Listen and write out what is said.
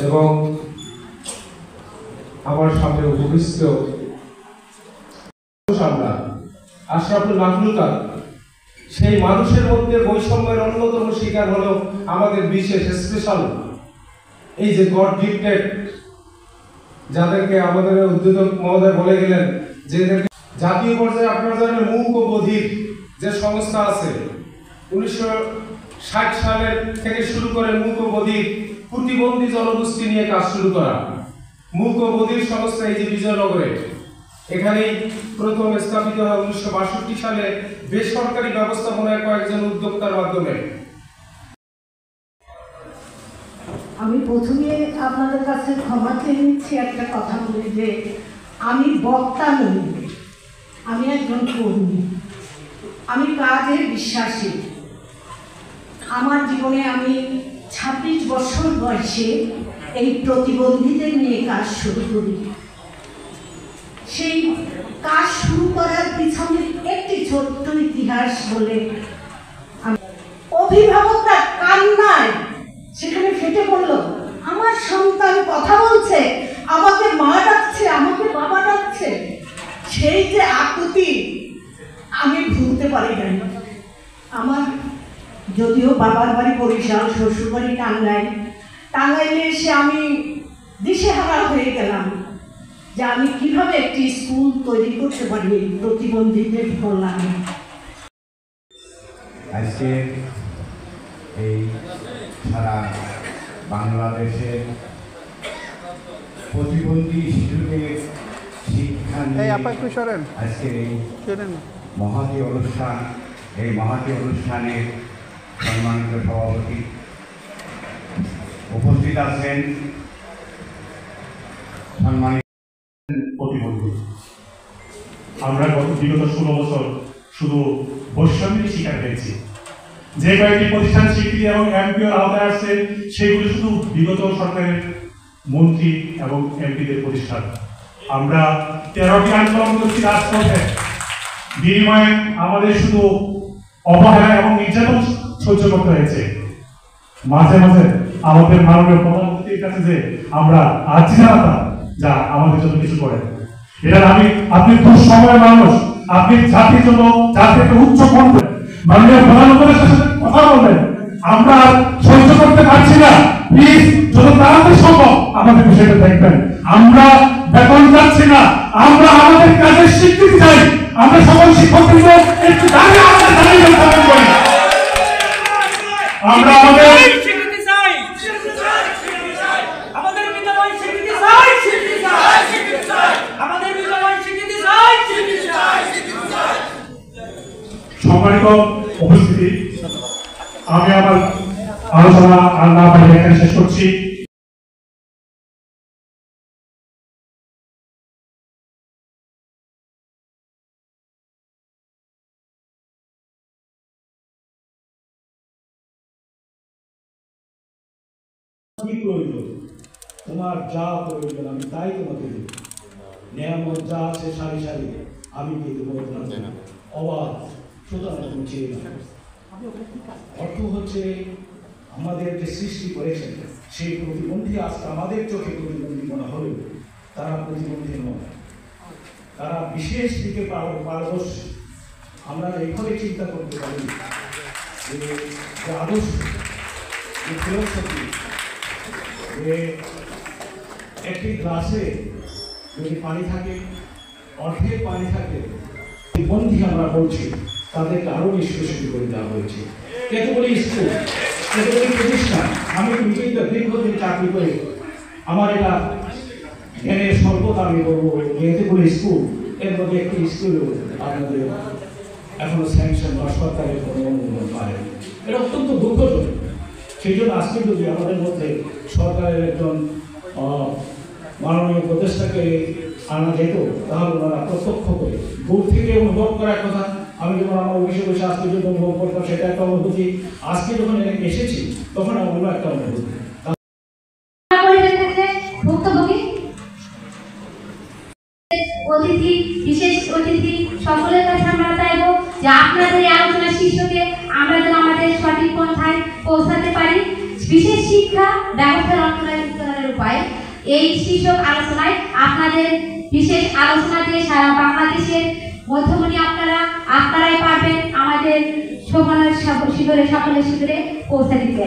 এবং আমার সামনে উপবিষ্ট আশরাফুল মাখলুকাত, সেই মানুষের মধ্যে বৈষম্যের অন্যতম শিকার হলো আমাদের বিশেষ স্পেশাল এই যে গড গিফটেড, যাদেরকে আমাদের উদ্বোধক মহোদয় বলে গেলেন যে জাতীয় পর্যায়ে আপনারা জানেন মূক ও বধির যে সংস্থা আছে 1960 সালের থেকে শুরু করে মূক ও বধির প্রতিবন্ধী জনগোষ্ঠী নিয়ে কাজ শুরু করা মূক ও বধির সংস্থা এই যে বিজয়নগরে এখানেই প্রথম স্থাপিত হয় 1962 সালে বেসরকারি ব্যবস্থাপনায় কয়েকজন উদ্যোক্তার মাধ্যমে। আমি প্রথমে আপনাদের কাছে ক্ষমা চেয়ে নিচ্ছি একটা কথা বলে যে আমি বক্তা নই, আমি একজন কর্মী, আমি কাজে বিশ্বাসী। আমার জীবনে আমি 26 বছর বয়সে এই প্রতিবন্ধীদের নিয়ে কাজ শুরু করি। সেই কাজ শুরু করার পিছনে একটি ছোট্ট ইতিহাস বলে, অভিভাবকরা কান্নায় সেখানে ফেটে পড়ল। আমার সন্তান কথা বলছে, আমাকে মা ডাকছে, আমাকে বাবা ডাকছে, সেই যে আকুতি আমি ভুলতে পারি নাই। আমার যদিও বাবার বাড়ি বরিশাল, শ্বশুর বাড়ি টাঙ্গাইলে এসে আমি দিশেহারা হয়ে গেলাম যে আমি কিভাবে একটি স্কুল তৈরি করতে পারি প্রতিবন্ধীদের কল্যাণে। আজকে এই সারা বাংলাদেশের প্রতিবন্ধী শিশুদের শিক্ষা নিয়ে আজকের এই মহতী অনুষ্ঠান, এই মহতী অনুষ্ঠানের সম্মানিত সভাপতি উপস্থিত আছেন সম্মানিত প্রতিবন্ধী। আমরা বিগত 16 বছর শুধু বৈষম্যের শিকার হয়েছি। যে কয়েকটি প্রতিষ্ঠান স্বীকৃতি এবং এমপিওর আওতায় আসছে সেগুলি শুধু বিগত সরকারের মন্ত্রী এবং এমপিদের প্রতিষ্ঠান। আমরা 13টি আন্দোলন করছি রাজপথে, বিনিময়ে আমাদের শুধু অবহেলা এবং নির্যাতন সহ্য করতে হয়েছে। মাঝে মাঝে আমাদের মাননীয় প্রধানমন্ত্রীর কাছে যে আমরা আর্জি জানাতাম যা আমাদের জন্য কিছু করেন। এটা আপনি দুঃসময়ের মানুষ, আপনি জাতির জন্য জাতির উচ্চ কণ্ঠে মাননীয় প্রধানমন্ত্রীর সাথে কথা বলবেন। আমরা সহ্য করতে পারছি না, প্লিজ যত তাড়াতাড়ি সম্ভব আমাদের বিষয়টা দেখবেন। আমরা বেতন চাচ্ছি না, আমরা আমাদের কাজের স্বীকৃতি চাই। আমরা সকল শিক্ষকদের একটু দাঁড়িয়ে আমাদের দাঁড়িয়ে উত্থাপন করি। আমরা আমাদের সম্মানিত উপস্থিতি, আমি আমার আলোচনা আর না পারি এখানে শেষ করছি। তোমার যা প্রয়োজন আমি তাই তোমাকে দেব, নিয়ামত যা আছে সারি সারি আমি দিয়ে দেবো। অবাধ সুতরাং তুমি চেয়ে না। অর্থ হচ্ছে আমাদের যে সৃষ্টি করেছেন সেই প্রতিবন্ধী আজকে আমাদের চোখে প্রতিবন্ধী মনে হলেও তারা প্রতিবন্ধী নয়, তারা বিশেষ দিকে পারদর্শী। আমরা এইভাবে চিন্তা করতে পারি যে আদর্শ যে ফিলোসফি, যে একটি গ্লাসে যদি পানি থাকে, অর্ধেক পানি থাকে, প্রতিবন্ধী আমরা বলছি তাদেরকে আরো বিশ্বসনী করে দেওয়া হয়েছে। কতগুলি স্কুল, কতগুলি প্রতিষ্ঠান, আমি নিজেই তো দীর্ঘদিন চাকরি করে আমার এটা জ্ঞানের স্বল্পতা আমি বলবো যে এতগুলি স্কুল, এর মধ্যে একটি স্কুলও আপনাদের এখনো স্যাংশন বা সরকারের কোনো অনুমোদন পায়নি। এটা অত্যন্ত দুঃখজনক। সেই জন্য আজকে যদি আমাদের মধ্যে সরকারের একজন মাননীয় উপদেষ্টাকে আনা যেত তাহলে ওনারা প্রত্যক্ষ করে দূর থেকে অনুভব করার কথা। আমি যখন আমার অফিসে বসে আজকে যখন অনুভব করতাম সেটা একটা অনুভূতি, আজকে যখন এসেছি তখন অন্য একটা অনুভূতি। অতিথি, বিশেষ অতিথি সকলের কাছে আমরা চাইবো যে আপনাদের এই আলোচনা শীর্ষকে আমরা যেন আমাদের সঠিক পন্থায় পৌঁছাতে পারি। বিশেষ শিক্ষা ব্যবস্থার অন্তরায় উপায়। এই শীর্ষক আলোচনায় আপনাদের বিশেষ আলোচনা দিয়ে সারা বাংলাদেশের মধ্যমণি আপনারাই পারবেন আমাদের শোভনার শিবিরে সকলের শিবিরে পৌঁছে দিতে।